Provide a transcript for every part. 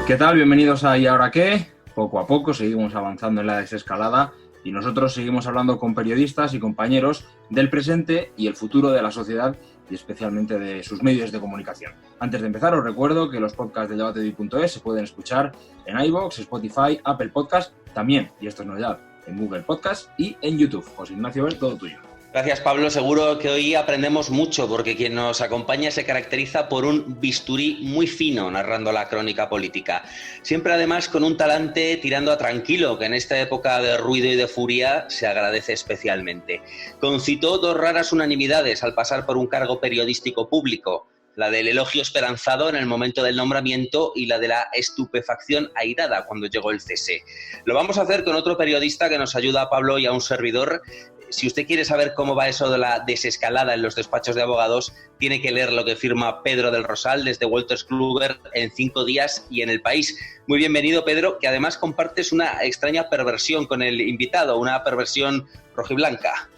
¿Qué tal? Bienvenidos a ¿Y ahora qué? Poco a poco seguimos avanzando en la desescalada y nosotros seguimos hablando con periodistas y compañeros del presente y el futuro de la sociedad y especialmente de sus medios de comunicación. Antes de empezar os recuerdo que los podcasts de debatedi.es se pueden escuchar en iVoox, Spotify, Apple Podcast, también, y esto es novedad, en Google Podcast y en YouTube. José Ignacio Ver, todo tuyo. Gracias, Pablo. Seguro que hoy aprendemos mucho porque quien nos acompaña se caracteriza por un bisturí muy fino narrando la crónica política. Siempre además con un talante tirando a tranquilo que en esta época de ruido y de furia se agradece especialmente. Concitó dos raras unanimidades al pasar por un cargo periodístico público. La del elogio esperanzado en el momento del nombramiento y la de la estupefacción airada cuando llegó el cese. Lo vamos a hacer con otro periodista que nos ayuda a Pablo y a un servidor. Si usted quiere saber cómo va eso de la desescalada en los despachos de abogados, tiene que leer lo que firma Pedro del Rosal desde Wolters Kluwer en 5 días y en El País. Muy bienvenido, Pedro, que además compartes una extraña perversión con el invitado, una perversión rojiblanca.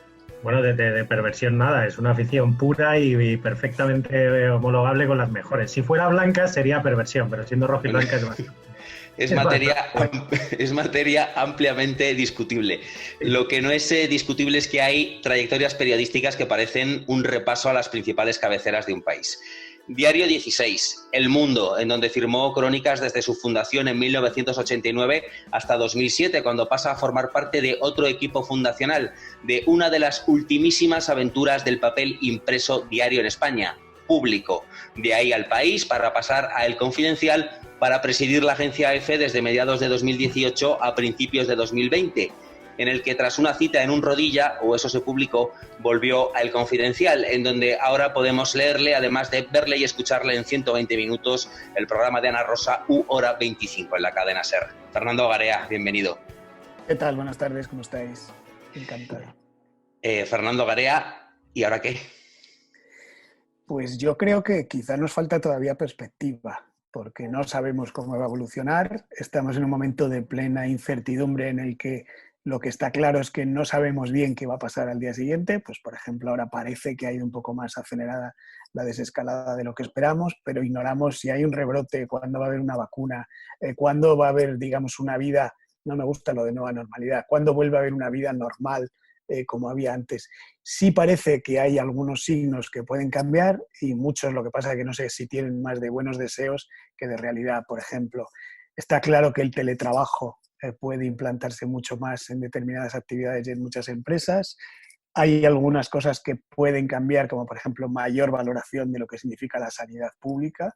Bueno, de perversión nada, es una afición pura y perfectamente homologable con las mejores. Si fuera blanca sería perversión, pero siendo rojiblanca es más. Es materia ampliamente discutible. Lo que no es discutible es que hay trayectorias periodísticas que parecen un repaso a las principales cabeceras de un país. Diario 16, El Mundo, en donde firmó crónicas desde su fundación en 1989 hasta 2007, cuando pasa a formar parte de otro equipo fundacional, de una de las ultimísimas aventuras del papel impreso diario en España, Público. De ahí al País, para pasar a El Confidencial, para presidir la agencia EFE desde mediados de 2018 a principios de 2020, en el que tras una cita en un rodilla, o eso se publicó, volvió a El Confidencial, en donde ahora podemos leerle, además de verle y escucharle en 120 minutos, el programa de Ana Rosa, Hora 25, en la cadena SER. Fernando Garea, bienvenido. ¿Qué tal? Buenas tardes, ¿cómo estáis? Encantado. Fernando Garea, ¿y ahora qué? Pues yo creo que quizá nos falta todavía perspectiva, porque no sabemos cómo va a evolucionar. Estamos en un momento de plena incertidumbre en el que lo que está claro es que no sabemos bien qué va a pasar al día siguiente. Pues, por ejemplo, ahora parece que ha ido un poco más acelerada la desescalada de lo que esperamos, pero ignoramos si hay un rebrote, cuándo va a haber una vacuna, cuándo va a haber, digamos, una vida, no me gusta lo de nueva normalidad, cuándo vuelve a haber una vida normal como había antes. Sí parece que hay algunos signos que pueden cambiar y muchos, lo que pasa es que no sé si tienen más de buenos deseos que de realidad. Por ejemplo, está claro que el teletrabajo puede implantarse mucho más en determinadas actividades y en muchas empresas. Hay algunas cosas que pueden cambiar, como por ejemplo mayor valoración de lo que significa la sanidad pública.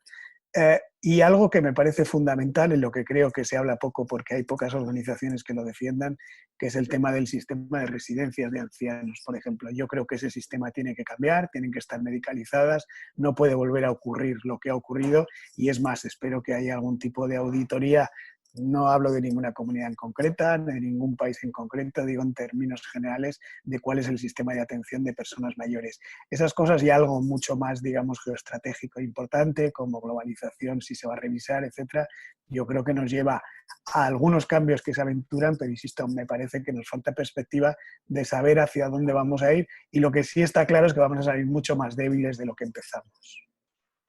Y algo que me parece fundamental, en lo que creo que se habla poco porque hay pocas organizaciones que lo defiendan, que es el tema del sistema de residencias de ancianos, por ejemplo. Yo creo que ese sistema tiene que cambiar, tienen que estar medicalizadas, no puede volver a ocurrir lo que ha ocurrido y es más, espero que haya algún tipo de auditoría. No hablo de ninguna comunidad en concreta, de ningún país en concreto, digo en términos generales de cuál es el sistema de atención de personas mayores. Esas cosas y algo mucho más, digamos, geoestratégico e importante, como globalización, si se va a revisar, etcétera, yo creo que nos lleva a algunos cambios que se aventuran, pero insisto, me parece que nos falta perspectiva de saber hacia dónde vamos a ir y lo que sí está claro es que vamos a salir mucho más débiles de lo que empezamos.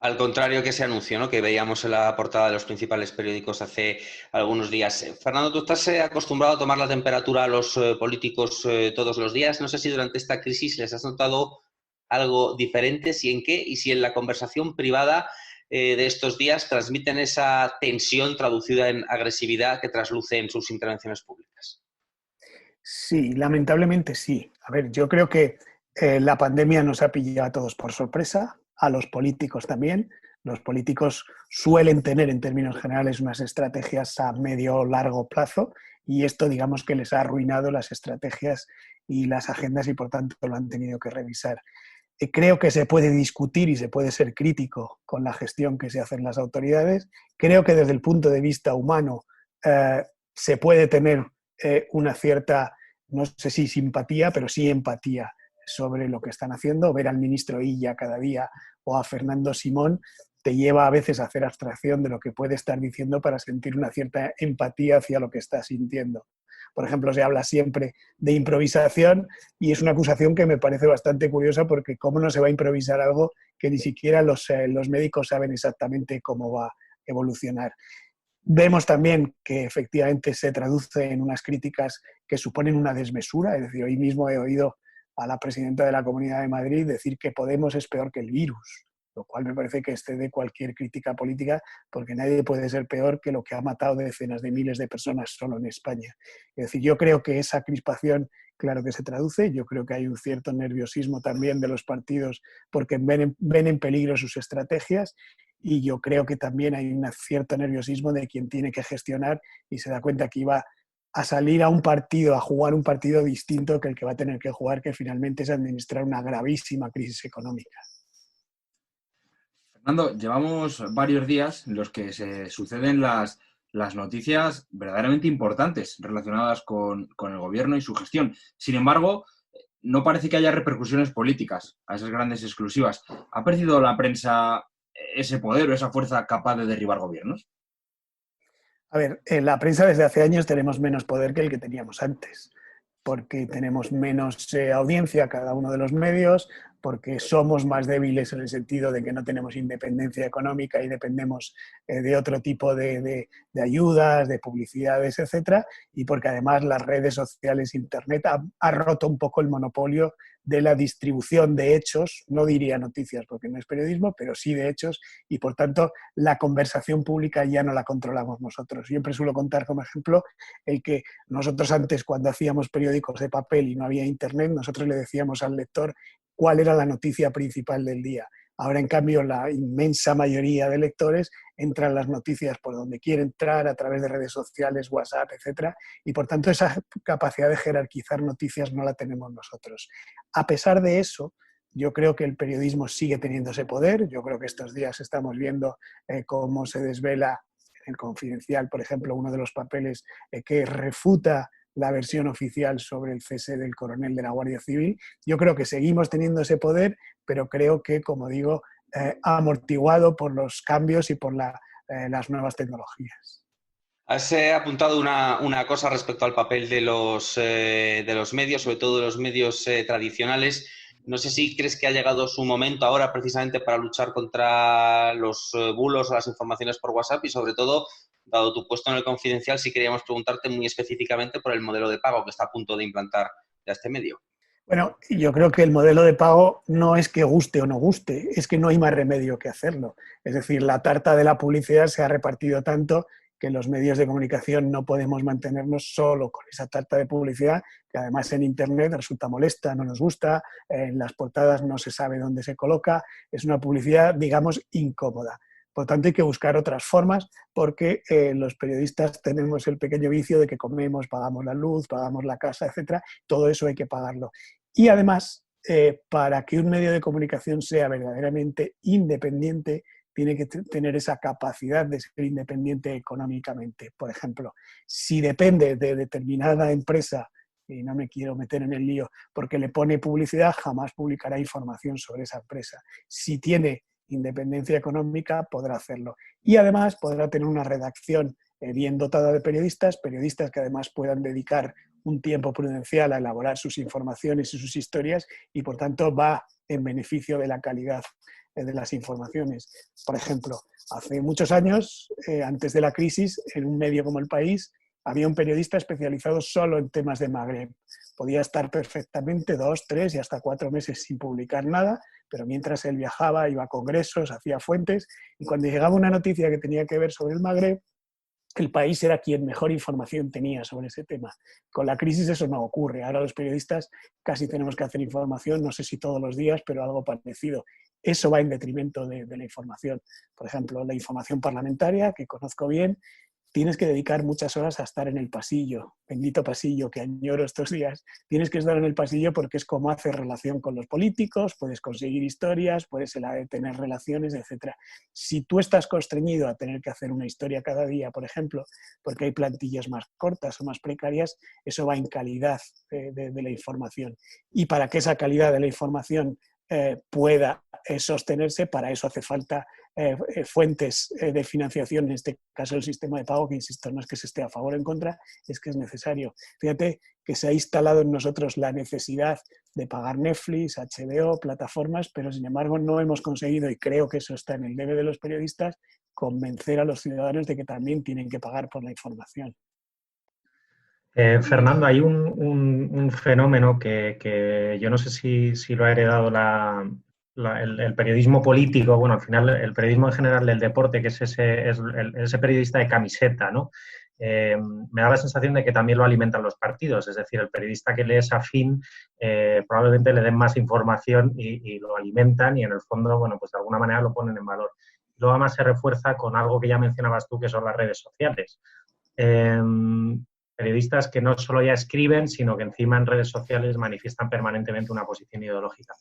Al contrario que ese anuncio, ¿no?, que veíamos en la portada de los principales periódicos hace algunos días. Fernando, ¿tú estás acostumbrado a tomar la temperatura a los políticos todos los días? No sé si durante esta crisis les has notado algo diferente, si en qué, y si en la conversación privada de estos días transmiten esa tensión traducida en agresividad que trasluce en sus intervenciones públicas. Sí, lamentablemente sí. A ver, yo creo que la pandemia nos ha pillado a todos por sorpresa, a los políticos también. Los políticos suelen tener, en términos generales, unas estrategias a medio o largo plazo y esto, digamos, que les ha arruinado las estrategias y las agendas y, por tanto, lo han tenido que revisar. Creo que se puede discutir y se puede ser crítico con la gestión que se hace en las autoridades. Creo que desde el punto de vista humano se puede tener una cierta, no sé si simpatía, pero sí empatía sobre lo que están haciendo. Ver al ministro Illa cada día o a Fernando Simón te lleva a veces a hacer abstracción de lo que puede estar diciendo para sentir una cierta empatía hacia lo que está sintiendo. Por ejemplo, se habla siempre de improvisación y es una acusación que me parece bastante curiosa porque cómo no se va a improvisar algo que ni siquiera los médicos saben exactamente cómo va a evolucionar. Vemos también que efectivamente se traduce en unas críticas que suponen una desmesura. Es decir, hoy mismo he oído a la presidenta de la Comunidad de Madrid decir que Podemos es peor que el virus, lo cual me parece que excede cualquier crítica política, porque nadie puede ser peor que lo que ha matado decenas de miles de personas solo en España. Es decir, yo creo que esa crispación, claro que se traduce. Yo creo que hay un cierto nerviosismo también de los partidos porque ven en peligro sus estrategias, y yo creo que también hay un cierto nerviosismo de quien tiene que gestionar y se da cuenta que iba a salir a un partido, a jugar un partido distinto que el que va a tener que jugar, que finalmente es administrar una gravísima crisis económica. Fernando, llevamos varios días en los que se suceden las noticias verdaderamente importantes relacionadas con el gobierno y su gestión. Sin embargo, no parece que haya repercusiones políticas a esas grandes exclusivas. ¿Ha perdido la prensa ese poder o esa fuerza capaz de derribar gobiernos? A ver, en la prensa desde hace años tenemos menos poder que el que teníamos antes, porque tenemos menos audiencia cada uno de los medios, porque somos más débiles en el sentido de que no tenemos independencia económica y dependemos de otro tipo de ayudas, de publicidades, etcétera, y porque además las redes sociales, Internet, ha roto un poco el monopolio de la distribución de hechos, no diría noticias porque no es periodismo, pero sí de hechos, y por tanto la conversación pública ya no la controlamos nosotros. Siempre suelo contar como ejemplo el que nosotros antes, cuando hacíamos periódicos de papel y no había Internet, nosotros le decíamos al lector cuál era la noticia principal del día. Ahora, en cambio, la inmensa mayoría de lectores entran las noticias por donde quieren entrar, a través de redes sociales, WhatsApp, etcétera, y por tanto esa capacidad de jerarquizar noticias no la tenemos nosotros. A pesar de eso, yo creo que el periodismo sigue teniendo ese poder. Yo creo que estos días estamos viendo cómo se desvela en el Confidencial, por ejemplo, uno de los papeles que refuta la versión oficial sobre el cese del coronel de la Guardia Civil. Yo creo que seguimos teniendo ese poder, pero creo que, como digo, amortiguado por los cambios y por las nuevas tecnologías. Has apuntado una cosa respecto al papel de los medios, sobre todo de los medios tradicionales. No sé si crees que ha llegado su momento ahora precisamente para luchar contra los bulos o las informaciones por WhatsApp, y sobre todo, dado tu puesto en el Confidencial, sí queríamos preguntarte muy específicamente por el modelo de pago que está a punto de implantar ya este medio. Bueno, yo creo que el modelo de pago no es que guste o no guste, es que no hay más remedio que hacerlo. Es decir, la tarta de la publicidad se ha repartido tanto que los medios de comunicación no podemos mantenernos solo con esa tarta de publicidad, que además en Internet resulta molesta, no nos gusta, en las portadas no se sabe dónde se coloca, es una publicidad, digamos, incómoda. Por tanto, hay que buscar otras formas, porque los periodistas tenemos el pequeño vicio de que comemos, pagamos la luz, pagamos la casa, etcétera. Todo eso hay que pagarlo. Y además, para que un medio de comunicación sea verdaderamente independiente, tiene que tener esa capacidad de ser independiente económicamente. Por ejemplo, si depende de determinada empresa, y no me quiero meter en el lío, porque le pone publicidad, jamás publicará información sobre esa empresa. Si tiene independencia económica, podrá hacerlo. Y además podrá tener una redacción bien dotada de periodistas que además puedan dedicar un tiempo prudencial a elaborar sus informaciones y sus historias, y por tanto va en beneficio de la calidad de las informaciones. Por ejemplo, hace muchos años, antes de la crisis, en un medio como El País, había un periodista especializado solo en temas de Magreb. Podía estar perfectamente 2, 3 y hasta 4 meses sin publicar nada, pero mientras él viajaba, iba a congresos, hacía fuentes, y cuando llegaba una noticia que tenía que ver sobre el Magreb, El País era quien mejor información tenía sobre ese tema. Con la crisis eso no ocurre. Ahora los periodistas casi tenemos que hacer información, no sé si todos los días, pero algo parecido. Eso va en detrimento de la información. Por ejemplo, la información parlamentaria, que conozco bien, tienes que dedicar muchas horas a estar en el pasillo, bendito pasillo que añoro estos días. Tienes que estar en el pasillo porque es como haces relación con los políticos, puedes conseguir historias, puedes tener relaciones, etc. Si tú estás constreñido a tener que hacer una historia cada día, por ejemplo, porque hay plantillas más cortas o más precarias, eso va en calidad de la información. Y para que esa calidad de la información pueda sostenerse, para eso hace falta fuentes de financiación, en este caso el sistema de pago, que insisto, no es que se esté a favor o en contra, es que es necesario. Fíjate que se ha instalado en nosotros la necesidad de pagar Netflix, HBO, plataformas, pero sin embargo no hemos conseguido, y creo que eso está en el debe de los periodistas, convencer a los ciudadanos de que también tienen que pagar por la información. Fernando, hay un fenómeno que yo no sé si lo ha heredado el periodismo político, bueno, al final el periodismo en general del deporte, que es ese periodista de camiseta, ¿no? Me da la sensación de que también lo alimentan los partidos, es decir, el periodista que le es afín probablemente le den más información y lo alimentan y en el fondo, bueno, pues de alguna manera lo ponen en valor. Luego además se refuerza con algo que ya mencionabas tú, que son las redes sociales. Periodistas que no solo ya escriben, sino que encima en redes sociales manifiestan permanentemente una posición ideológica.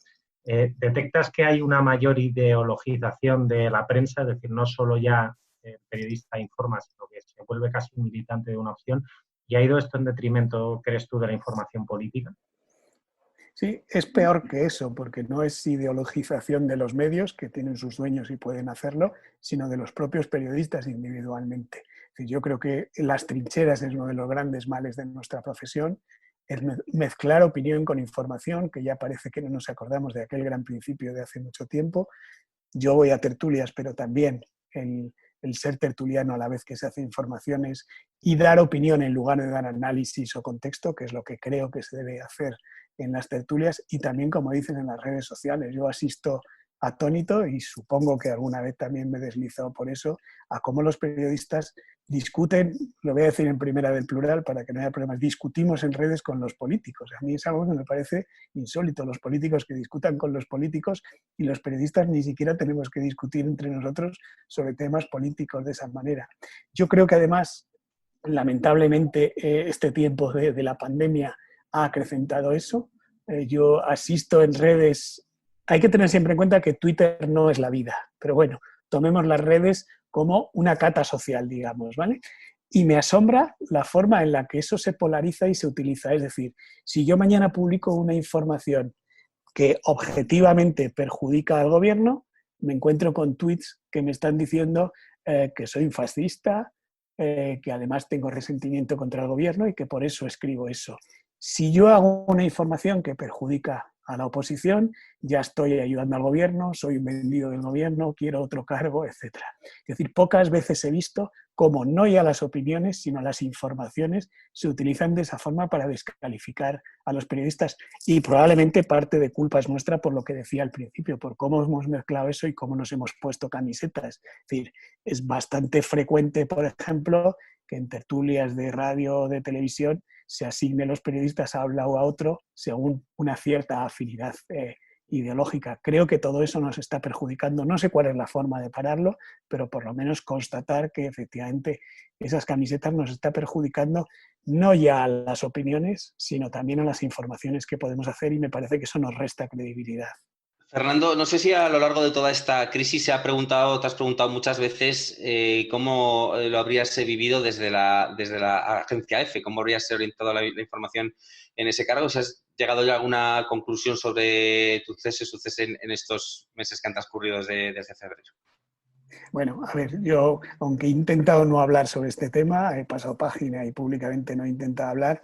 ¿Detectas que hay una mayor ideologización de la prensa? Es decir, no solo ya el periodista informa, sino que se vuelve casi un militante de una opción. ¿Y ha ido esto en detrimento, crees tú, de la información política? Sí, es peor que eso, porque no es ideologización de los medios, que tienen sus dueños y pueden hacerlo, sino de los propios periodistas individualmente. Yo creo que las trincheras es uno de los grandes males de nuestra profesión, es mezclar opinión con información, que ya parece que no nos acordamos de aquel gran principio de hace mucho tiempo. Yo voy a tertulias, pero también el ser tertuliano a la vez que se hace informaciones y dar opinión en lugar de dar análisis o contexto, que es lo que creo que se debe hacer en las tertulias y también, como dicen, en las redes sociales. Yo asisto atónito, y supongo que alguna vez también me he deslizado por eso, a cómo los periodistas discuten, lo voy a decir en primera del plural para que no haya problemas, discutimos en redes con los políticos. A mí es algo que me parece insólito, los políticos que discutan con los políticos, y los periodistas ni siquiera tenemos que discutir entre nosotros sobre temas políticos de esa manera. Yo creo que además, lamentablemente, este tiempo de la pandemia ha acrecentado eso. Yo asisto en redes. Hay que tener siempre en cuenta que Twitter no es la vida, pero bueno, tomemos las redes como una cata social, digamos, ¿vale? Y me asombra la forma en la que eso se polariza y se utiliza. Es decir, si yo mañana publico una información que objetivamente perjudica al gobierno, me encuentro con tweets que me están diciendo que soy un fascista, que además tengo resentimiento contra el gobierno y que por eso escribo eso. Si yo hago una información que perjudica a la oposición, ya estoy ayudando al gobierno, soy un vendido del gobierno, quiero otro cargo, etc. Es decir, pocas veces he visto cómo no ya las opiniones, sino las informaciones se utilizan de esa forma para descalificar a los periodistas, y probablemente parte de culpa es nuestra por lo que decía al principio, por cómo hemos mezclado eso y cómo nos hemos puesto camisetas. Es decir, es bastante frecuente, por ejemplo, que en tertulias de radio o de televisión se asigne los periodistas a un lado o a otro según una cierta afinidad ideológica. Creo que todo eso nos está perjudicando. No sé cuál es la forma de pararlo, pero por lo menos constatar que efectivamente esas camisetas nos está perjudicando no ya a las opiniones, sino también a las informaciones que podemos hacer, y me parece que eso nos resta credibilidad. Fernando, no sé si a lo largo de toda esta crisis te has preguntado muchas veces cómo lo habrías vivido desde la agencia EFE, cómo habrías orientado la información en ese cargo. ¿Si has llegado ya a alguna conclusión sobre tu cese en estos meses que han transcurrido desde febrero? Bueno, a ver, yo, aunque he intentado no hablar sobre este tema, he pasado página y públicamente no he intentado hablar,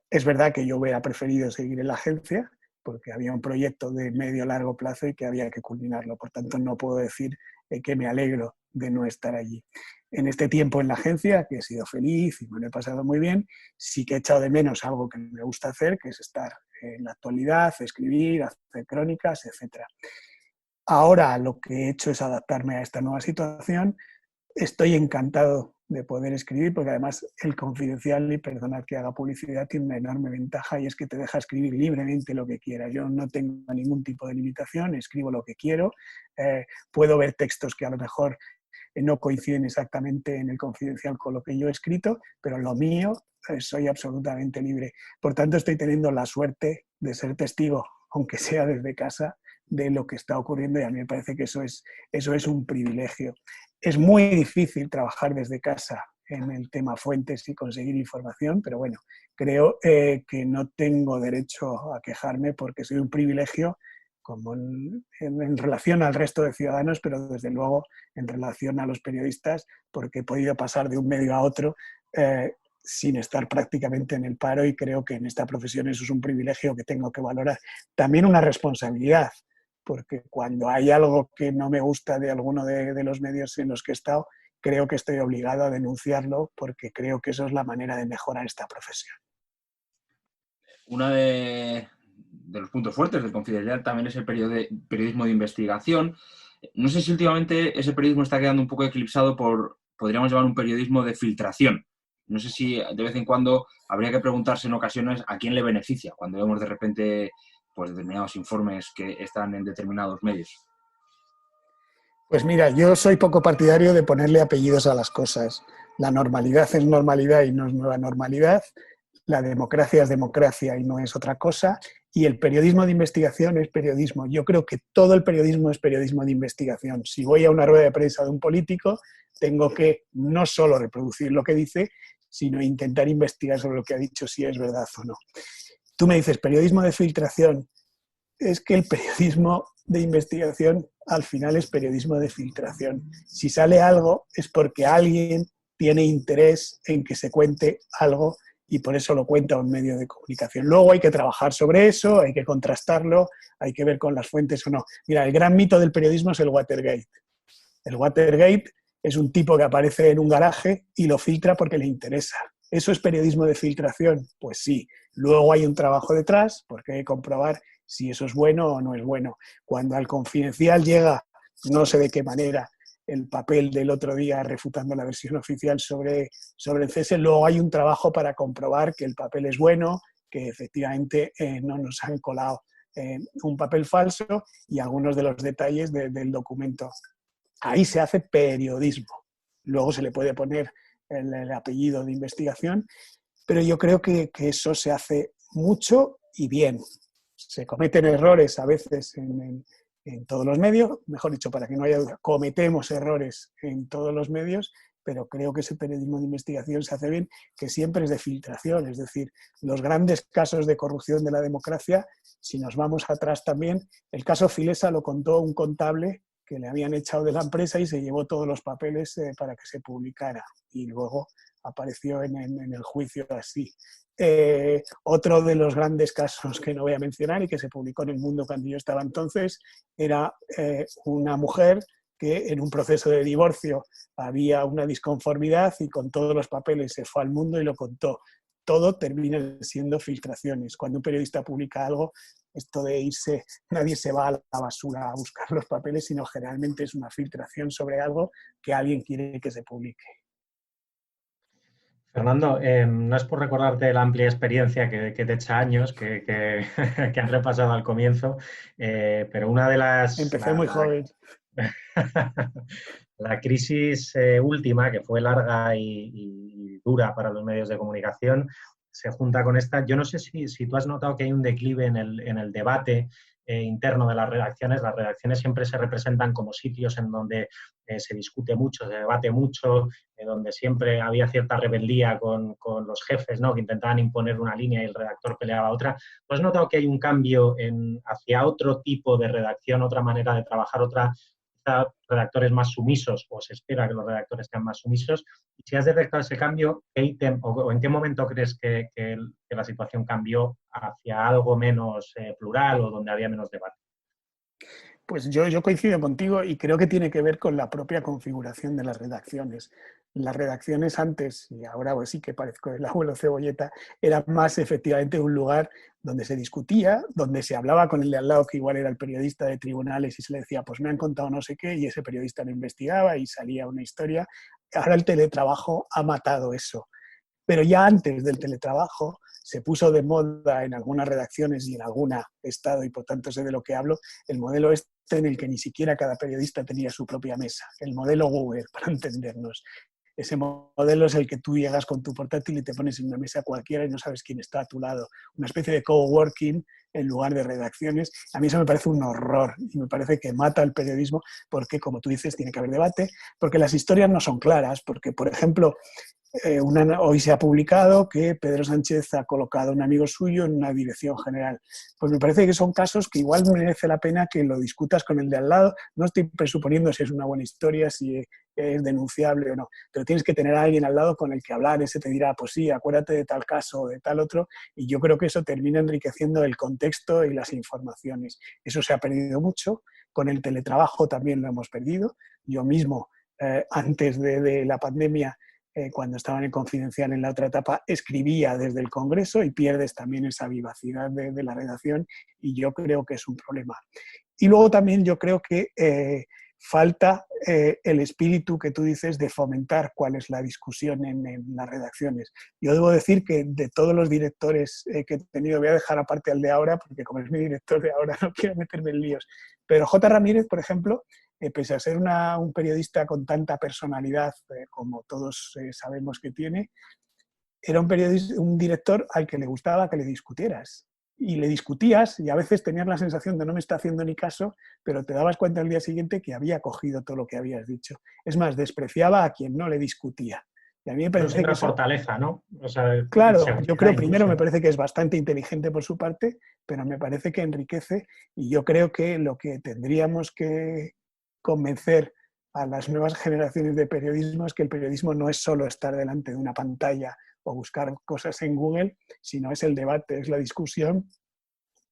es verdad que yo hubiera preferido seguir en la agencia, porque había un proyecto de medio-largo plazo y que había que culminarlo. Por tanto, no puedo decir que me alegro de no estar allí. En este tiempo en la agencia, que he sido feliz y me lo he pasado muy bien, sí que he echado de menos algo que me gusta hacer, que es estar en la actualidad, escribir, hacer crónicas, etc. Ahora lo que he hecho es adaptarme a esta nueva situación. Estoy encantado de poder escribir, porque además el Confidencial, y perdonad que haga publicidad, tiene una enorme ventaja, y es que te deja escribir libremente lo que quieras. Yo no tengo ningún tipo de limitación, escribo lo que quiero, puedo ver textos que a lo mejor no coinciden exactamente en el Confidencial con lo que yo he escrito, pero lo mío, soy absolutamente libre. Por tanto, estoy teniendo la suerte de ser testigo, aunque sea desde casa, de lo que está ocurriendo, y a mí me parece que eso es un privilegio. Es muy difícil trabajar desde casa en el tema fuentes y conseguir información, pero bueno, creo que no tengo derecho a quejarme, porque soy un privilegio como en relación al resto de ciudadanos, pero desde luego en relación a los periodistas, porque he podido pasar de un medio a otro sin estar prácticamente en el paro, y creo que en esta profesión eso es un privilegio que tengo que valorar. También una responsabilidad, porque cuando hay algo que no me gusta de alguno de los medios en los que he estado, creo que estoy obligado a denunciarlo porque creo que eso es la manera de mejorar esta profesión. Uno de los puntos fuertes del Confidencial también es el periodismo de investigación. No sé si últimamente ese periodismo está quedando un poco eclipsado por, podríamos llamar, un periodismo de filtración. No sé si de vez en cuando habría que preguntarse en ocasiones a quién le beneficia cuando vemos de repente pues, determinados informes que están en determinados medios. Pues mira, yo soy poco partidario de ponerle apellidos a las cosas. La normalidad es normalidad y no es nueva normalidad. La democracia es democracia y no es otra cosa. Y el periodismo de investigación es periodismo. Yo creo que todo el periodismo es periodismo de investigación. Si voy a una rueda de prensa de un político, tengo que no solo reproducir lo que dice, sino intentar investigar sobre lo que ha dicho, si es verdad o no. Tú me dices, periodismo de filtración. Es que el periodismo de investigación al final es periodismo de filtración. Si sale algo es porque alguien tiene interés en que se cuente algo y por eso lo cuenta un medio de comunicación. Luego hay que trabajar sobre eso, hay que contrastarlo, hay que ver con las fuentes o no. Mira, el gran mito del periodismo es el Watergate. El Watergate es un tipo que aparece en un garaje y lo filtra porque le interesa. ¿Eso es periodismo de filtración? Pues sí. Luego hay un trabajo detrás porque hay que comprobar si eso es bueno o no es bueno. Cuando al Confidencial llega, no sé de qué manera, el papel del otro día refutando la versión oficial sobre el cese, luego hay un trabajo para comprobar que el papel es bueno, que efectivamente no nos han colado un papel falso y algunos de los detalles del documento. Ahí se hace periodismo. Luego se le puede poner el apellido de investigación, pero yo creo que eso se hace mucho y bien. Se cometen errores a veces en todos los medios, mejor dicho, para que no haya duda, cometemos errores en todos los medios, pero creo que ese periodismo de investigación se hace bien, que siempre es de filtración, es decir, los grandes casos de corrupción de la democracia, si nos vamos atrás también, el caso Filesa lo contó un contable que le habían echado de la empresa y se llevó todos los papeles para que se publicara y luego apareció en el juicio así. Otro de los grandes casos que no voy a mencionar y que se publicó en El Mundo cuando yo estaba entonces era una mujer que en un proceso de divorcio había una disconformidad y con todos los papeles se fue al Mundo y lo contó. Todo termina siendo filtraciones. Cuando un periodista publica algo, esto de irse, nadie se va a la basura a buscar los papeles, sino generalmente es una filtración sobre algo que alguien quiere que se publique. Fernando, no es por recordarte la amplia experiencia que te echa años, que has repasado al comienzo, pero una de las... Empecé muy joven. La crisis última, que fue larga y dura para los medios de comunicación, se junta con esta. Yo no sé si tú has notado que hay un declive en el debate interno de las redacciones. Las redacciones siempre se representan como sitios en donde se discute mucho, se debate mucho, donde siempre había cierta rebeldía con los jefes, ¿no?, que intentaban imponer una línea y el redactor peleaba otra. ¿Tú has notado que hay un cambio hacia otro tipo de redacción, otra manera de trabajar, redactores más sumisos, o se espera que los redactores sean más sumisos? Y si has detectado ese cambio, ¿qué ítem o en qué momento crees que la situación cambió hacia algo menos plural o donde había menos debate? Pues yo coincido contigo y creo que tiene que ver con la propia configuración de las redacciones. Las redacciones antes, y ahora pues sí que parezco el abuelo Cebolleta, era más efectivamente un lugar donde se discutía, donde se hablaba con el de al lado, que igual era el periodista de tribunales, y se le decía, pues me han contado no sé qué, y ese periodista lo investigaba y salía una historia. Ahora el teletrabajo ha matado eso. Pero ya antes del teletrabajo se puso de moda en algunas redacciones y en algún estado, y por tanto sé de lo que hablo, el modelo este en el que ni siquiera cada periodista tenía su propia mesa, el modelo Google, para entendernos. Ese modelo es el que tú llegas con tu portátil y te pones en una mesa cualquiera y no sabes quién está a tu lado. Una especie de coworking en lugar de redacciones. A mí eso me parece un horror y me parece que mata el periodismo porque, como tú dices, tiene que haber debate, porque las historias no son claras, porque, por ejemplo, hoy se ha publicado que Pedro Sánchez ha colocado a un amigo suyo en una dirección general. Pues me parece que son casos que igual merece la pena que lo discutas con el de al lado. No estoy presuponiendo si es una buena historia, si es denunciable o no, pero tienes que tener a alguien al lado con el que hablar. Ese te dirá, pues sí, acuérdate de tal caso o de tal otro, y yo creo que eso termina enriqueciendo el contexto y las informaciones. Eso se ha perdido mucho. Con el teletrabajo también lo hemos perdido. Yo mismo, antes de la pandemia, cuando estaba en el Confidencial en la otra etapa, escribía desde el Congreso y pierdes también esa vivacidad de la redacción, y yo creo que es un problema. Y luego también yo creo que falta el espíritu que tú dices de fomentar cuál es la discusión en las redacciones. Yo debo decir que de todos los directores que he tenido, voy a dejar aparte al de ahora, porque como es mi director de ahora no quiero meterme en líos, pero J. Ramírez, por ejemplo, pese a ser un periodista con tanta personalidad como todos sabemos que tiene, era un director al que le gustaba que le discutieras. Y le discutías y a veces tenías la sensación de no me está haciendo ni caso, pero te dabas cuenta al día siguiente que había cogido todo lo que habías dicho. Es más, despreciaba a quien no le discutía. Y a mí me parece Es una que fortaleza, ¿no? O sea, claro, yo creo primero incluso. me parece que es bastante inteligente por su parte, pero me parece que enriquece, y yo creo que lo que tendríamos que convencer a las nuevas generaciones de periodismo es que el periodismo no es solo estar delante de una pantalla o buscar cosas en Google, sino es el debate, es la discusión,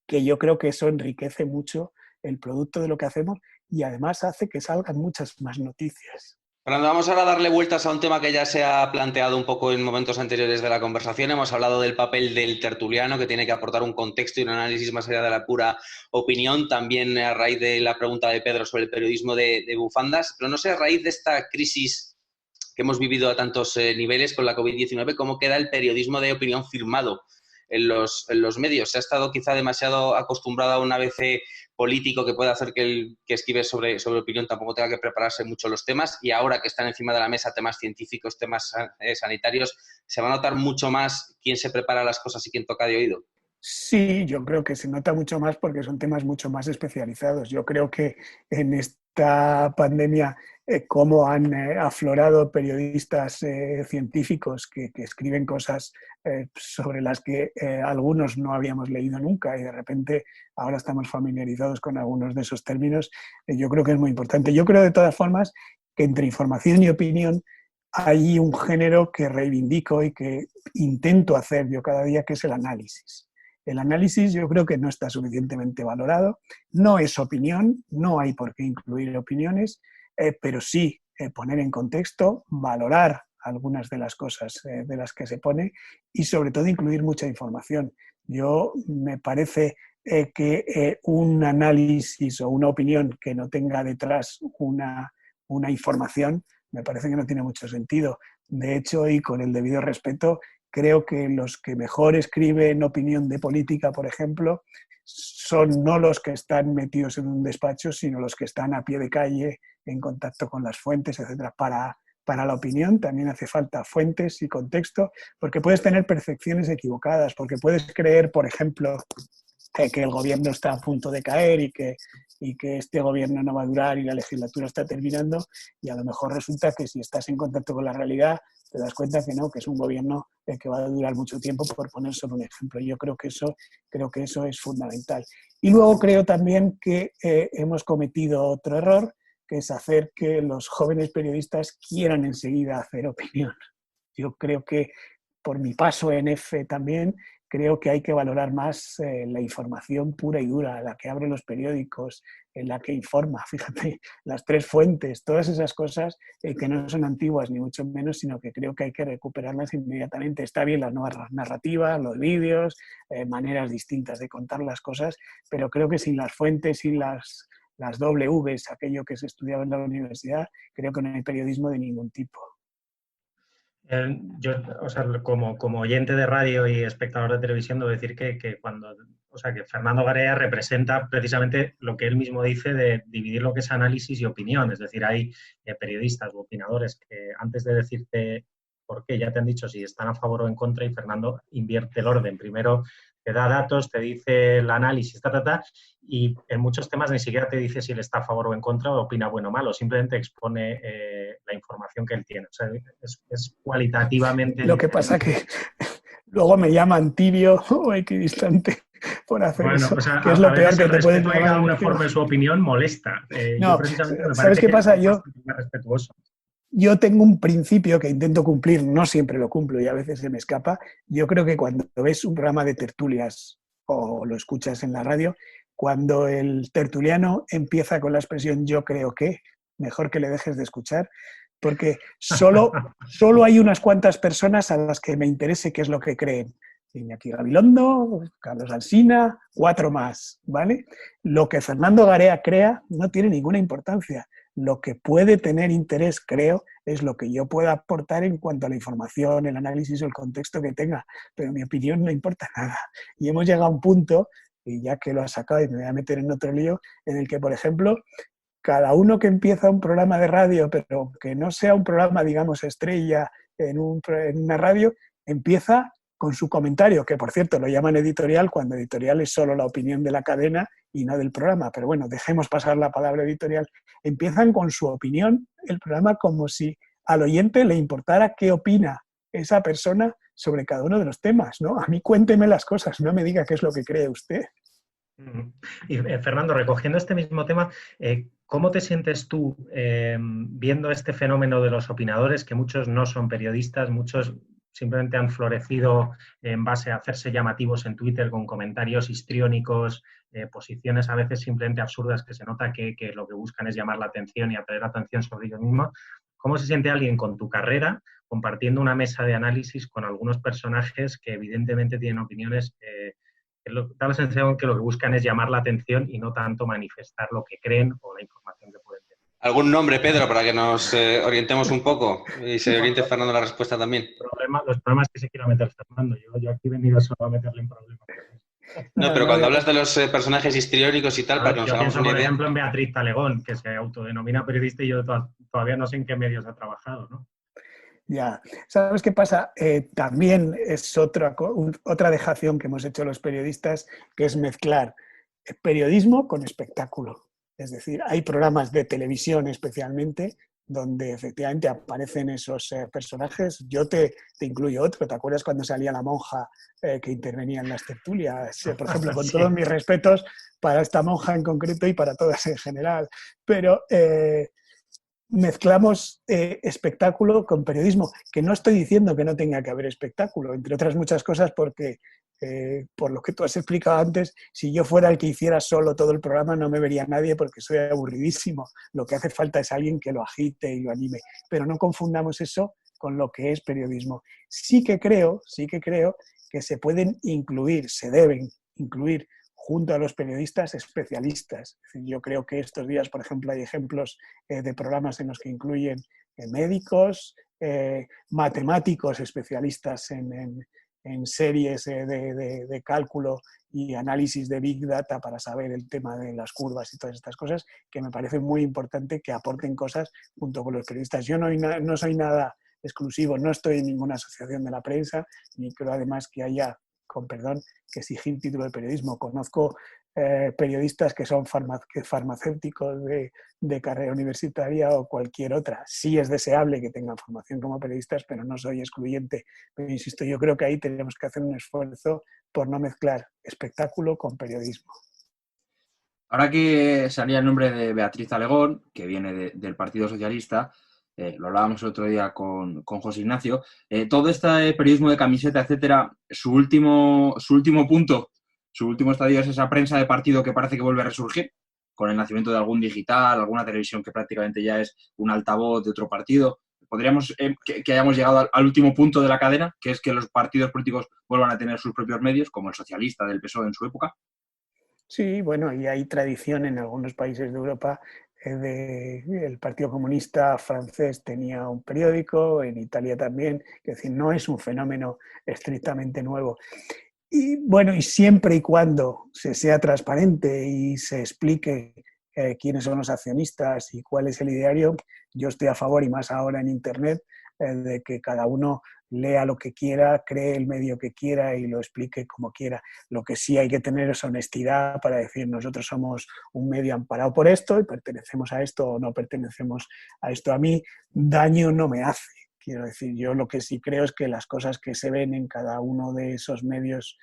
que yo creo que eso enriquece mucho el producto de lo que hacemos y además hace que salgan muchas más noticias. Fernando, vamos ahora a darle vueltas a un tema que ya se ha planteado un poco en momentos anteriores de la conversación. Hemos hablado del papel del tertuliano, que tiene que aportar un contexto y un análisis más allá de la pura opinión. También a raíz de la pregunta de Pedro sobre el periodismo de bufandas. Pero no sé, a raíz de esta crisis que hemos vivido a tantos niveles con la COVID-19, ¿cómo queda el periodismo de opinión firmado en los medios? Se ha estado quizá demasiado acostumbrado a un ABC político que puede hacer que el que escribe sobre opinión tampoco tenga que prepararse mucho los temas, y ahora que están encima de la mesa temas científicos, temas sanitarios, se va a notar mucho más quién se prepara las cosas y quién toca de oído. Sí, yo creo que se nota mucho más porque son temas mucho más especializados. Yo creo que en esta pandemia, cómo han aflorado periodistas científicos que escriben cosas sobre las que algunos no habíamos leído nunca, y de repente ahora estamos familiarizados con algunos de esos términos, yo creo que es muy importante. Yo creo de todas formas que entre información y opinión hay un género que reivindico y que intento hacer yo cada día, que es el análisis. El análisis yo creo que no está suficientemente valorado, no es opinión, no hay por qué incluir opiniones, pero sí poner en contexto, valorar algunas de las cosas de las que se pone y sobre todo incluir mucha información. Yo me parece que un análisis o una opinión que no tenga detrás una información, me parece que no tiene mucho sentido. De hecho, y con el debido respeto, creo que los que mejor escriben opinión de política, por ejemplo, son no los que están metidos en un despacho, sino los que están a pie de calle, en contacto con las fuentes, etc. Para la opinión también hace falta fuentes y contexto, porque puedes tener percepciones equivocadas, porque puedes creer, por ejemplo, que el gobierno está a punto de caer y que este gobierno no va a durar y la legislatura está terminando, y a lo mejor resulta que si estás en contacto con la realidad te das cuenta que no, que es un gobierno que va a durar mucho tiempo, por poner solo un ejemplo. Yo creo que eso es fundamental. Y luego creo también que hemos cometido otro error, que es hacer que los jóvenes periodistas quieran enseguida hacer opinión. Yo creo que por mi paso en EFE también, creo que hay que valorar más la información pura y dura, la que abre los periódicos, la que informa, fíjate, las tres fuentes, todas esas cosas que no son antiguas ni mucho menos, sino que creo que hay que recuperarlas inmediatamente. Está bien las nuevas narrativas, los vídeos, maneras distintas de contar las cosas, pero creo que sin las fuentes, sin las Ws, aquello que se estudiaba en la universidad, creo que no hay periodismo de ningún tipo. Yo, o sea, como oyente de radio y espectador de televisión, debo decir que que Fernando Garea representa precisamente lo que él mismo dice de dividir lo que es análisis y opinión. Es decir, hay periodistas u opinadores que antes de decirte ¿Por qué? Ya te han dicho si están a favor o en contra y Fernando invierte el orden. Primero te da datos, te dice el análisis, y en muchos temas ni siquiera te dice si él está a favor o en contra o opina bueno o malo, simplemente expone la información que él tiene. O sea, es cualitativamente... Lo que pasa que luego me llaman tibio o equidistante por hacer eso, o sea, que es lo peor que te pueden llamar. Que cada uno forme su opinión molesta. No, yo precisamente me ¿sabes parece qué pasa? Que es más respetuoso. Yo tengo un principio que intento cumplir, no siempre lo cumplo y a veces se me escapa. Yo creo que cuando ves un programa de tertulias o lo escuchas en la radio, cuando el tertuliano empieza con la expresión yo creo que, mejor que le dejes de escuchar, porque solo hay unas cuantas personas a las que me interese qué es lo que creen. Iñaki Gabilondo, Carlos Alsina, 4 más, ¿vale? Lo que Fernando Garea crea no tiene ninguna importancia. Lo que puede tener interés, creo, es lo que yo pueda aportar en cuanto a la información, el análisis o el contexto que tenga, pero mi opinión no importa nada. Y hemos llegado a un punto, y ya que lo has sacado y me voy a meter en otro lío, en el que, por ejemplo, cada uno que empieza un programa de radio, pero que no sea un programa, digamos, estrella en una radio, empieza con su comentario, que por cierto lo llaman editorial, cuando editorial es solo la opinión de la cadena y no del programa, pero bueno, dejemos pasar la palabra editorial. Empiezan con su opinión el programa como si al oyente le importara qué opina esa persona sobre cada uno de los temas, ¿no? A mí cuénteme las cosas, no me diga qué es lo que cree usted. Y Fernando, recogiendo este mismo tema, ¿cómo te sientes tú viendo este fenómeno de los opinadores, que muchos no son periodistas, muchos simplemente han florecido en base a hacerse llamativos en Twitter con comentarios histriónicos, posiciones a veces simplemente absurdas que se nota que lo que buscan es llamar la atención y atraer atención sobre ellos mismos? ¿Cómo se siente alguien con tu carrera compartiendo una mesa de análisis con algunos personajes que evidentemente tienen opiniones da la sensación que lo que buscan es llamar la atención y no tanto manifestar lo que creen o la información que pueden tener? ¿Algún nombre, Pedro, para que nos orientemos un poco y se oriente Fernando la respuesta también? Los problemas que se quiera meter Fernando. Yo aquí he venido solo a meterle en problemas. No, pero cuando hablas de los personajes histriónicos y tal, para que nos hagamos una idea... Por ejemplo, en Beatriz Talegón, que se autodenomina periodista y yo todavía no sé en qué medios ha trabajado, ¿no? Ya, ¿sabes qué pasa? También es otra dejación que hemos hecho los periodistas, que es mezclar periodismo con espectáculo. Es decir, hay programas de televisión especialmente donde efectivamente aparecen esos personajes. Yo te incluyo otro. ¿Te acuerdas cuando salía la monja que intervenía en las tertulias? Por ejemplo, con todos mis respetos para esta monja en concreto y para todas en general. Pero... mezclamos espectáculo con periodismo, que no estoy diciendo que no tenga que haber espectáculo, entre otras muchas cosas porque, por lo que tú has explicado antes, si yo fuera el que hiciera solo todo el programa no me vería nadie porque soy aburridísimo. Lo que hace falta es alguien que lo agite y lo anime, pero no confundamos eso con lo que es periodismo. Sí que creo que se pueden incluir, se deben incluir junto a los periodistas especialistas. Es decir, yo creo que estos días, por ejemplo, hay ejemplos de programas en los que incluyen médicos, matemáticos especialistas en series de cálculo y análisis de Big Data para saber el tema de las curvas y todas estas cosas, que me parece muy importante que aporten cosas junto con los periodistas. Yo no soy nada exclusivo, no estoy en ninguna asociación de la prensa, ni creo además que haya, con perdón, que exigir título de periodismo. Conozco periodistas que son farmacéuticos de carrera universitaria o cualquier otra. Sí es deseable que tengan formación como periodistas, pero no soy excluyente. Pero insisto, yo creo que ahí tenemos que hacer un esfuerzo por no mezclar espectáculo con periodismo. Ahora que salía el nombre de Beatriz Talegón, que viene del Partido Socialista, lo hablábamos el otro día con José Ignacio, todo este periodismo de camiseta, etcétera, su último punto, su último estadio es esa prensa de partido que parece que vuelve a resurgir, con el nacimiento de algún digital, alguna televisión que prácticamente ya es un altavoz de otro partido. Podríamos que hayamos llegado al último punto de la cadena, que es que los partidos políticos vuelvan a tener sus propios medios, como el socialista del PSOE en su época. Sí, bueno, y hay tradición en algunos países de Europa. El Partido Comunista francés tenía un periódico, en Italia también, es decir, no es un fenómeno estrictamente nuevo. Y bueno, y siempre y cuando se sea transparente y se explique quiénes son los accionistas y cuál es el ideario, yo estoy a favor, y más ahora en Internet, de que cada uno lea lo que quiera, cree el medio que quiera y lo explique como quiera. Lo que sí hay que tener es honestidad para decir nosotros somos un medio amparado por esto y pertenecemos a esto o no pertenecemos a esto. A mí daño no me hace. Quiero decir, yo lo que sí creo es que las cosas que se ven en cada uno de esos medios,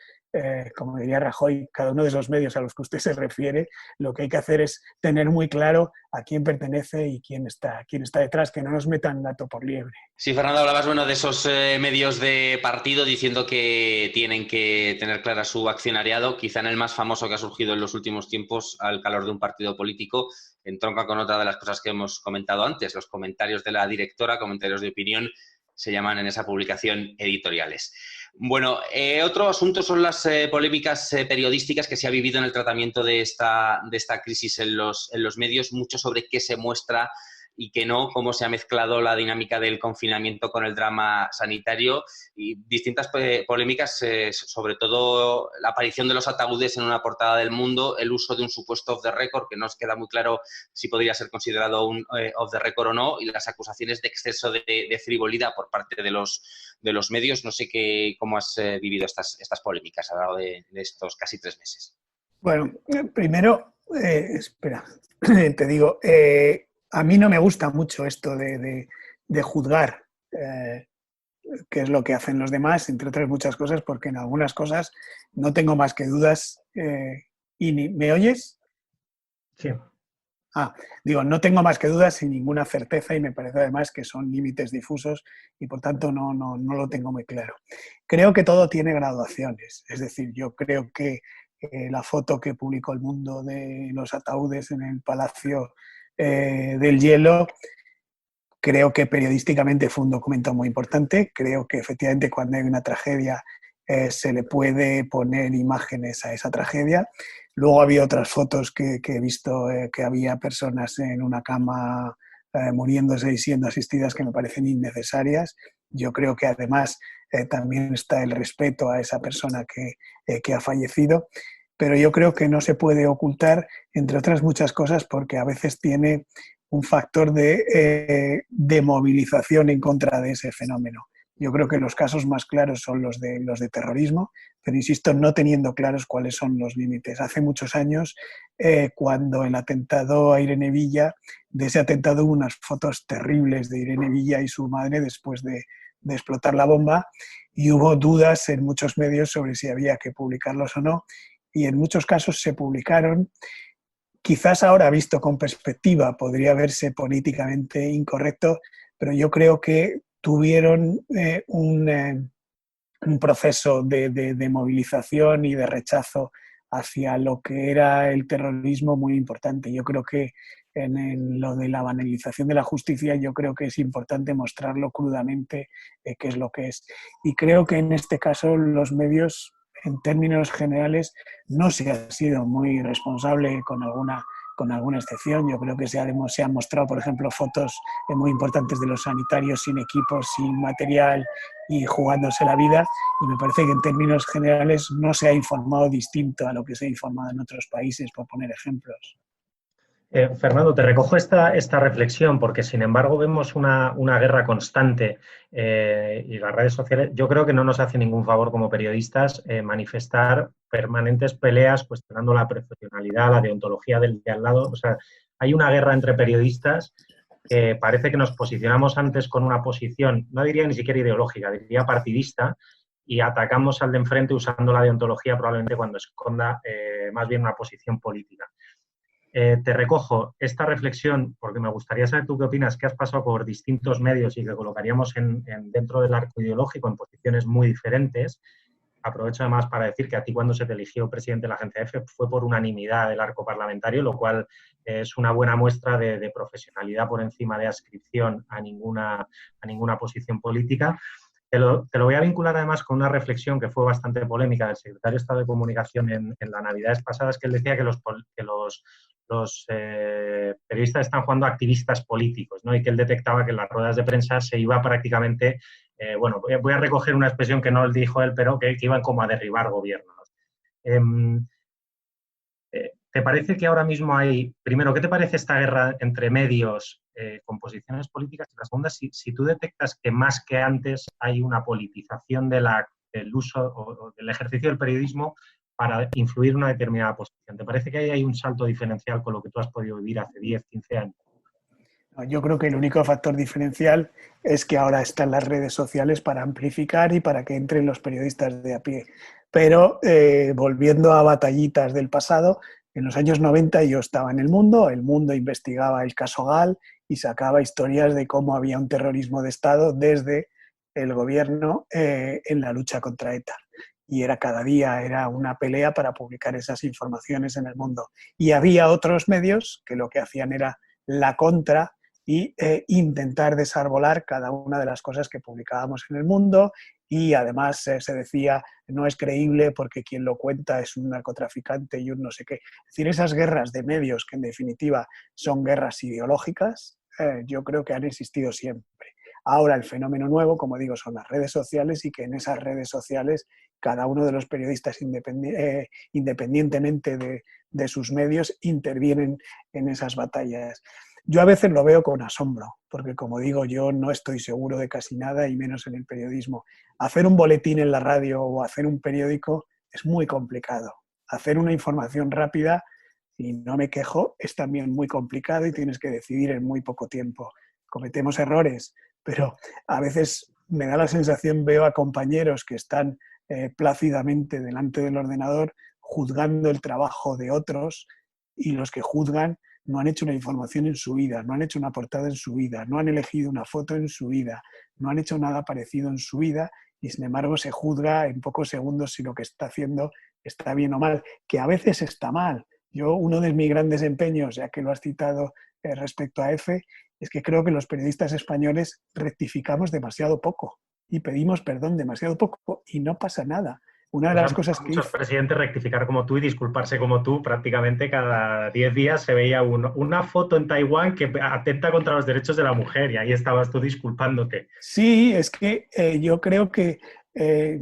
como diría Rajoy, cada uno de esos medios a los que usted se refiere, lo que hay que hacer es tener muy claro a quién pertenece y quién está detrás, que no nos metan gato por liebre. Sí, Fernando, hablabas de esos medios de partido diciendo que tienen que tener clara su accionariado. Quizá en el más famoso que ha surgido en los últimos tiempos al calor de un partido político, entronca con otra de las cosas que hemos comentado antes. Los comentarios de la directora, comentarios de opinión, se llaman en esa publicación editoriales. Bueno, otro asunto son las polémicas periodísticas que se ha vivido en el tratamiento de esta crisis en los medios, mucho sobre qué se muestra y qué no, cómo se ha mezclado la dinámica del confinamiento con el drama sanitario y distintas polémicas, sobre todo la aparición de los ataúdes en una portada del Mundo, el uso de un supuesto off the record, que no os queda muy claro si podría ser considerado un off the record o no, y las acusaciones de exceso de frivolidad por parte de los medios. No sé cómo has vivido estas polémicas a lo largo de estos casi 3 meses. Bueno, primero, espera, te digo, a mí no me gusta mucho esto de juzgar qué es lo que hacen los demás, entre otras muchas cosas, porque en algunas cosas no tengo más que dudas. ¿Me oyes? Sí. Digo, no tengo más que dudas sin ninguna certeza y me parece además que son límites difusos y por tanto no lo tengo muy claro. Creo que todo tiene graduaciones, es decir, yo creo que la foto que publicó El Mundo de los ataúdes en el Palacio del Hielo, creo que periodísticamente fue un documento muy importante. Creo que efectivamente cuando hay una tragedia se le puede poner imágenes a esa tragedia. Luego había otras fotos que he visto que había personas en una cama muriéndose y siendo asistidas que me parecen innecesarias. Yo creo que además también está el respeto a esa persona que ha fallecido. Pero yo creo que no se puede ocultar, entre otras muchas cosas, porque a veces tiene un factor de movilización en contra de ese fenómeno. Yo creo que los casos más claros son los de terrorismo, pero insisto, no teniendo claros cuáles son los límites. Hace muchos años, cuando el atentado a Irene Villa, de ese atentado hubo unas fotos terribles de Irene Villa y su madre después de explotar la bomba, y hubo dudas en muchos medios sobre si había que publicarlos o no, y en muchos casos se publicaron. Quizás ahora, visto con perspectiva, podría verse políticamente incorrecto, pero yo creo que tuvieron un proceso de movilización y de rechazo hacia lo que era el terrorismo muy importante. Yo creo que en lo de la banalización de la justicia, yo creo que es importante mostrarlo crudamente qué es lo que es. Y creo que en este caso los medios, en términos generales, no se ha sido muy responsable con alguna excepción. Yo creo que se han mostrado, por ejemplo, fotos muy importantes de los sanitarios sin equipos, sin material y jugándose la vida. Y me parece que en términos generales no se ha informado distinto a lo que se ha informado en otros países, por poner ejemplos. Fernando, te recojo esta reflexión porque, sin embargo, vemos una guerra constante y las redes sociales, yo creo que no nos hace ningún favor como periodistas manifestar permanentes peleas cuestionando la profesionalidad, la deontología del de al lado. O sea, hay una guerra entre periodistas que parece que nos posicionamos antes con una posición, no diría ni siquiera ideológica, diría partidista, y atacamos al de enfrente usando la deontología probablemente cuando esconda más bien una posición política. Te recojo esta reflexión porque me gustaría saber tú qué opinas, que has pasado por distintos medios y que colocaríamos dentro del arco ideológico en posiciones muy diferentes. Aprovecho además para decir que a ti cuando se te eligió presidente de la agencia EFE fue por unanimidad del arco parlamentario, lo cual es una buena muestra de profesionalidad por encima de adscripción a ninguna posición política. Te lo voy a vincular además con una reflexión que fue bastante polémica del secretario de Estado de Comunicación en las Navidades pasadas, que él decía que los periodistas están jugando a activistas políticos, ¿no? Y que él detectaba que en las ruedas de prensa se iba prácticamente, voy a recoger una expresión que no lo dijo él, pero que iban como a derribar gobiernos. Te ¿te parece que ahora mismo hay, primero, qué te parece esta guerra entre medios con posiciones políticas? Y la segunda, si tú detectas que más que antes hay una politización del uso o del ejercicio del periodismo para influir en una determinada posición. ¿Te parece que ahí hay un salto diferencial con lo que tú has podido vivir hace 10, 15 años? Yo creo que el único factor diferencial es que ahora están las redes sociales para amplificar y para que entren los periodistas de a pie. Pero volviendo a batallitas del pasado, en los años 90 yo estaba en El Mundo investigaba el caso Gal y sacaba historias de cómo había un terrorismo de Estado desde el gobierno en la lucha contra ETA. Y era cada día, era una pelea para publicar esas informaciones en El Mundo. Y había otros medios que lo que hacían era la contra y intentar desarbolar cada una de las cosas que publicábamos en El Mundo, y además se decía no es creíble porque quien lo cuenta es un narcotraficante y un no sé qué. Es decir, esas guerras de medios que en definitiva son guerras ideológicas, yo creo que han existido siempre. Ahora el fenómeno nuevo, como digo, son las redes sociales, y que en esas redes sociales cada uno de los periodistas independientemente de sus medios intervienen en esas batallas. Yo a veces lo veo con asombro, porque como digo, yo no estoy seguro de casi nada, y menos en el periodismo. Hacer un boletín en la radio o hacer un periódico es muy complicado. Hacer una información rápida, y no me quejo, es también muy complicado y tienes que decidir en muy poco tiempo. Cometemos errores, pero a veces me da la sensación, veo a compañeros que están plácidamente delante del ordenador juzgando el trabajo de otros, y los que juzgan no han hecho una información en su vida, no han hecho una portada en su vida, no han elegido una foto en su vida, no han hecho nada parecido en su vida, y sin embargo se juzga en pocos segundos si lo que está haciendo está bien o mal, que a veces está mal. Yo, uno de mis grandes empeños, ya que lo has citado respecto a EFE, es que creo que los periodistas españoles rectificamos demasiado poco y pedimos perdón demasiado poco, y no pasa nada. Una de Pues las han cosas visto que muchos presidentes rectificar como tú y disculparse como tú. Prácticamente cada 10 días se veía una foto en Taiwán que atenta contra los derechos de la mujer, y ahí estabas tú disculpándote. Sí, es que yo creo que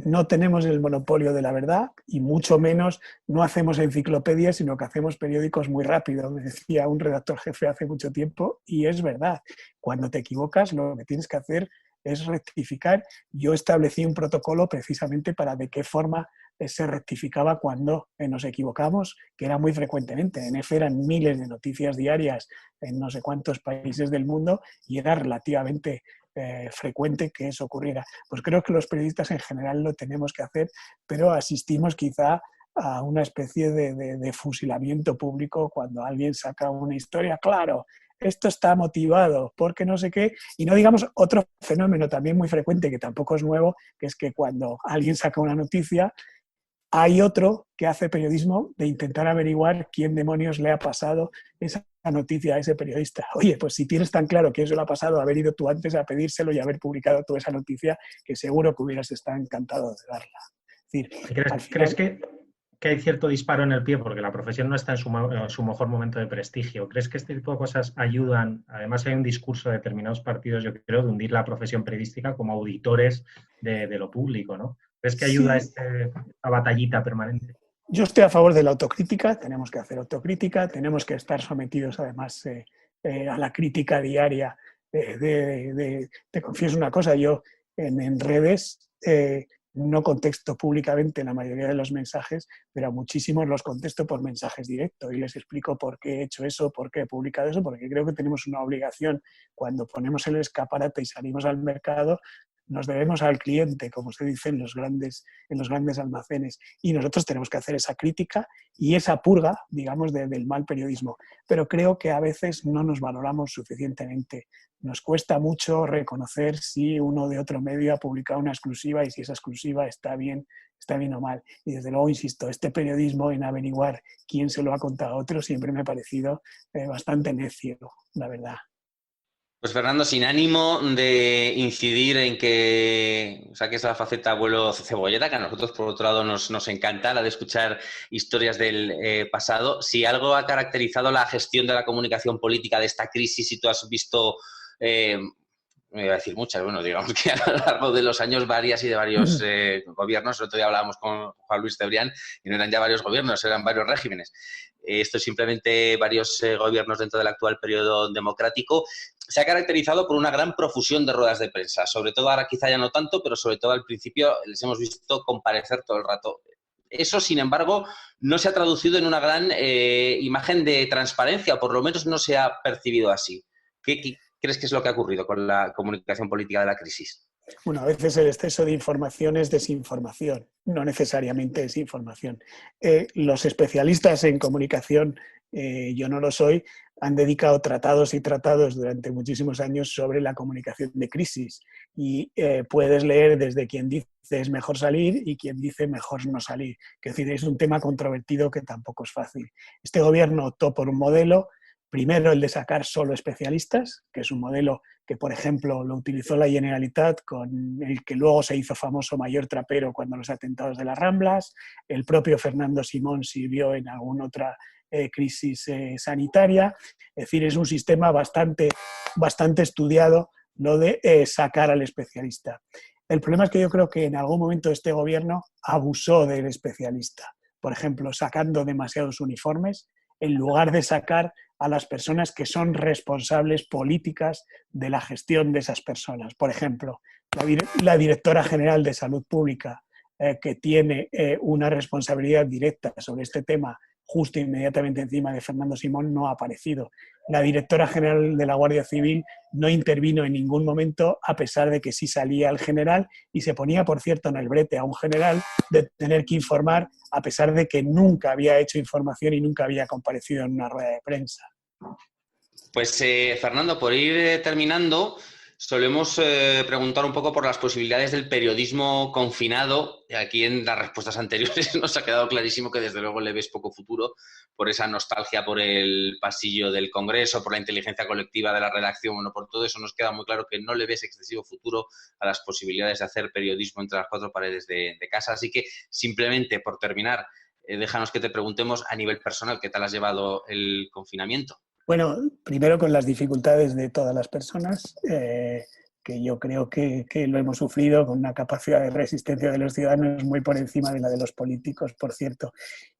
no tenemos el monopolio de la verdad, y mucho menos no hacemos enciclopedias, sino que hacemos periódicos muy rápido. Me decía un redactor jefe hace mucho tiempo, y es verdad, cuando te equivocas lo que tienes que hacer es rectificar. Yo establecí un protocolo precisamente para de qué forma se rectificaba cuando nos equivocamos, que era muy frecuentemente. En EFE eran miles de noticias diarias en no sé cuántos países del mundo, y era relativamente frecuente que eso ocurriera. Pues creo que los periodistas en general lo tenemos que hacer, pero asistimos quizá a una especie de fusilamiento público cuando alguien saca una historia. Claro, esto está motivado porque no sé qué, y no digamos otro fenómeno también muy frecuente, que tampoco es nuevo, que es que cuando alguien saca una noticia, hay otro que hace periodismo de intentar averiguar quién demonios le ha pasado esa noticia a ese periodista. Oye, pues si tienes tan claro quién se lo ha pasado, haber ido tú antes a pedírselo y haber publicado tú esa noticia, que seguro que hubieras estado encantado de darla. Es decir, al final... ¿Crees que hay cierto disparo en el pie porque la profesión no está en su mejor momento de prestigio? ¿Crees que este tipo de cosas ayudan? Además, hay un discurso de determinados partidos, yo creo, de hundir la profesión periodística como auditores de lo público, ¿no? ¿Crees que ayuda Sí, esta batallita permanente? yo estoy a favor de la autocrítica, tenemos que hacer autocrítica, tenemos que estar sometidos además a la crítica diaria. Te confieso una cosa, yo en redes no contesto públicamente la mayoría de los mensajes, pero a muchísimos los contesto por mensajes directos y les explico por qué he hecho eso, por qué he publicado eso, porque creo que tenemos una obligación cuando ponemos el escaparate y salimos al mercado. Nos debemos al cliente, como se dice en los grandes almacenes, y nosotros tenemos que hacer esa crítica y esa purga, digamos, del mal periodismo. Pero creo que a veces no nos valoramos suficientemente. Nos cuesta mucho reconocer si uno de otro medio ha publicado una exclusiva y si esa exclusiva está bien o mal. Y desde luego, insisto, este periodismo en averiguar quién se lo ha contado a otro siempre me ha parecido bastante necio, la verdad. Pues Fernando, sin ánimo de incidir en que saques la faceta abuelo cebolleta, que a nosotros por otro lado nos encanta, la de escuchar historias del pasado, si algo ha caracterizado la gestión de la comunicación política de esta crisis y tú has visto me iba a decir muchas, bueno, digamos que a lo largo de los años varias y de varios gobiernos, el otro día hablábamos con Juan Luis Cebrián y no eran ya varios gobiernos, eran varios regímenes. Esto es simplemente varios gobiernos dentro del actual periodo democrático. Se ha caracterizado por una gran profusión de ruedas de prensa, sobre todo ahora quizá ya no tanto, pero sobre todo al principio les hemos visto comparecer todo el rato. Eso, sin embargo, no se ha traducido en una gran imagen de transparencia, o por lo menos no se ha percibido así. ¿Qué crees que es lo que ha ocurrido con la comunicación política de la crisis? Bueno, a veces el exceso de información es desinformación, no necesariamente es información. Los especialistas en comunicación, yo no lo soy, han dedicado tratados y tratados durante muchísimos años sobre la comunicación de crisis y puedes leer desde quien dice es mejor salir y quien dice mejor no salir. Es decir, es un tema controvertido que tampoco es fácil. Este gobierno optó por un modelo, primero el de sacar solo especialistas, que es un modelo que, por ejemplo, lo utilizó la Generalitat, con el que luego se hizo famoso Mayor Trapero cuando los atentados de las Ramblas. El propio Fernando Simón sirvió en alguna otra crisis sanitaria. Es decir, es un sistema bastante estudiado, lo de sacar al especialista. El problema es que yo creo que en algún momento este gobierno abusó del especialista. Por ejemplo, sacando demasiados uniformes, en lugar de sacar a las personas que son responsables políticas de la gestión de esas personas. Por ejemplo, la directora general de Salud Pública, que tiene una responsabilidad directa sobre este tema justo inmediatamente encima de Fernando Simón, no ha aparecido. La directora general de la Guardia Civil no intervino en ningún momento, a pesar de que sí salía el general y se ponía, por cierto, en el brete a un general de tener que informar, a pesar de que nunca había hecho información y nunca había comparecido en una rueda de prensa. Pues, Fernando, por ir terminando, solemos preguntar un poco por las posibilidades del periodismo confinado. Aquí en las respuestas anteriores nos ha quedado clarísimo que desde luego le ves poco futuro por esa nostalgia por el pasillo del Congreso, por la inteligencia colectiva de la redacción. Bueno, por todo eso nos queda muy claro que no le ves excesivo futuro a las posibilidades de hacer periodismo entre las cuatro paredes de casa. Así que simplemente por terminar, déjanos que te preguntemos a nivel personal, ¿qué tal has llevado el confinamiento? Bueno, primero con las dificultades de todas las personas, que yo creo que lo hemos sufrido con una capacidad de resistencia de los ciudadanos muy por encima de la de los políticos, por cierto.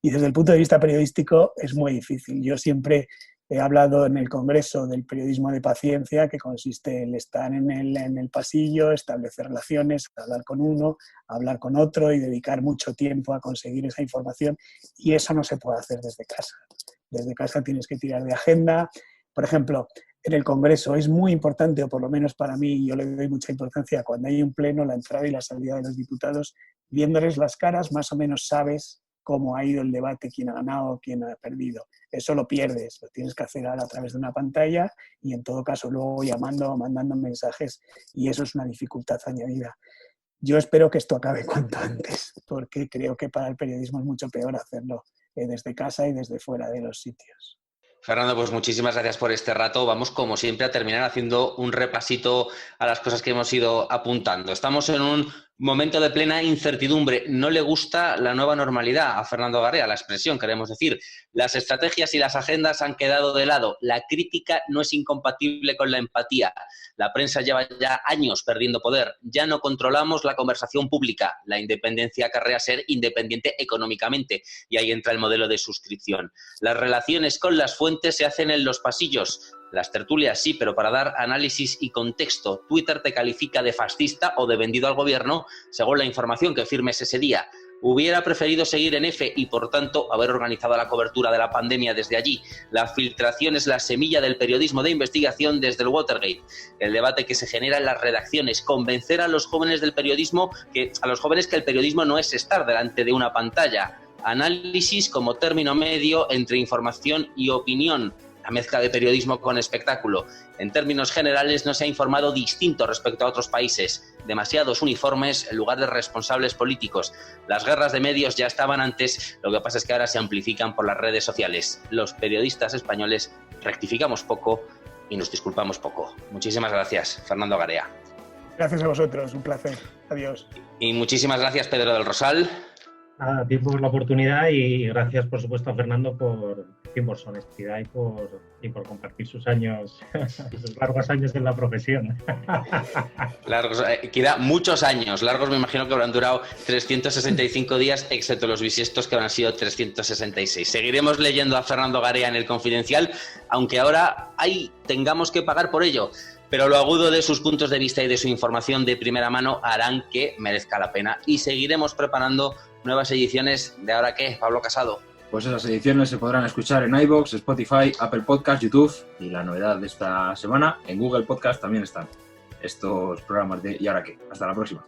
Y desde el punto de vista periodístico es muy difícil. Yo siempre he hablado en el Congreso del periodismo de paciencia, que consiste en estar en el pasillo, establecer relaciones, hablar con uno, hablar con otro y dedicar mucho tiempo a conseguir esa información. Y eso no se puede hacer desde casa. Desde casa tienes que tirar de agenda. Por ejemplo, en el Congreso es muy importante, o por lo menos para mí, yo le doy mucha importancia cuando hay un pleno, la entrada y la salida de los diputados, viéndoles las caras, más o menos sabes cómo ha ido el debate, quién ha ganado, quién ha perdido. Eso lo pierdes, lo tienes que hacer ahora a través de una pantalla y en todo caso luego llamando o mandando mensajes, y eso es una dificultad añadida. Yo espero que esto acabe cuanto antes, porque creo que para el periodismo es mucho peor hacerlo desde casa y desde fuera de los sitios. Fernando, pues muchísimas gracias por este rato. Vamos, como siempre, a terminar haciendo un repasito a las cosas que hemos ido apuntando. Estamos en un momento de plena incertidumbre. No le gusta la nueva normalidad a Fernando Garea, la expresión, queremos decir. Las estrategias y las agendas han quedado de lado. La crítica no es incompatible con la empatía. La prensa lleva ya años perdiendo poder. Ya no controlamos la conversación pública. La independencia acarrea ser independiente económicamente. Y ahí entra el modelo de suscripción. Las relaciones con las fuentes se hacen en los pasillos. Las tertulias sí, pero para dar análisis y contexto. Twitter te califica de fascista o de vendido al gobierno según la información que firmes ese día. Hubiera preferido seguir en F y, por tanto, haber organizado la cobertura de la pandemia desde allí. La filtración es la semilla del periodismo de investigación desde el Watergate. El debate que se genera en las redacciones, convencer a los jóvenes del periodismo, que el periodismo no es estar delante de una pantalla. Análisis como término medio entre información y opinión. La mezcla de periodismo con espectáculo. En términos generales, no se ha informado distinto respecto a otros países. Demasiados uniformes en lugar de responsables políticos. Las guerras de medios ya estaban antes, lo que pasa es que ahora se amplifican por las redes sociales. Los periodistas españoles rectificamos poco y nos disculpamos poco. Muchísimas gracias, Fernando Garea. Gracias a vosotros, un placer. Adiós. Y muchísimas gracias, Pedro del Rosal. Nada, a ti por la oportunidad y gracias, por supuesto, a Fernando por su honestidad y por compartir sus años, sus largos años en la profesión. Largos, queda muchos años. Largos me imagino que habrán durado 365 días, excepto los bisiestos que habrán sido 366. Seguiremos leyendo a Fernando Garea en El Confidencial, aunque ahora tengamos que pagar por ello. Pero lo agudo de sus puntos de vista y de su información de primera mano harán que merezca la pena. Y seguiremos preparando nuevas ediciones de Ahora qué, Pablo Casado. Pues esas ediciones se podrán escuchar en iVoox, Spotify, Apple Podcast, YouTube y la novedad de esta semana, en Google Podcast también están estos programas de ¿Y ahora qué? Hasta la próxima.